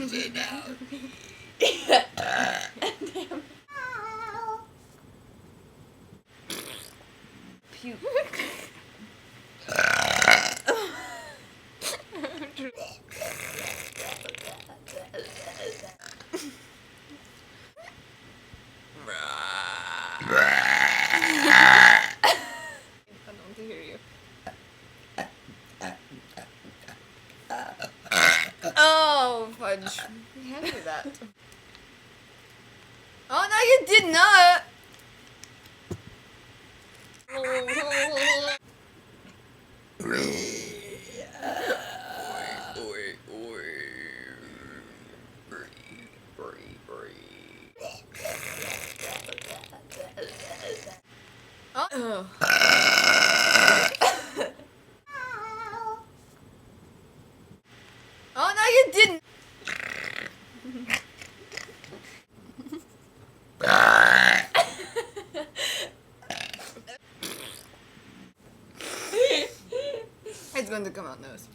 Damn. Puke. I don't hear you. Oh, fudge. You had to do that. Oh, no, you did not! Oh. Oh, no, you didn't! It's going to come out nose.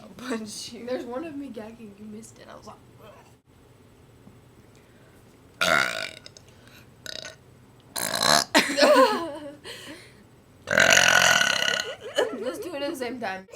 I'll punch you. There's one of me gagging. You missed it. I was like, let's do it at the same time.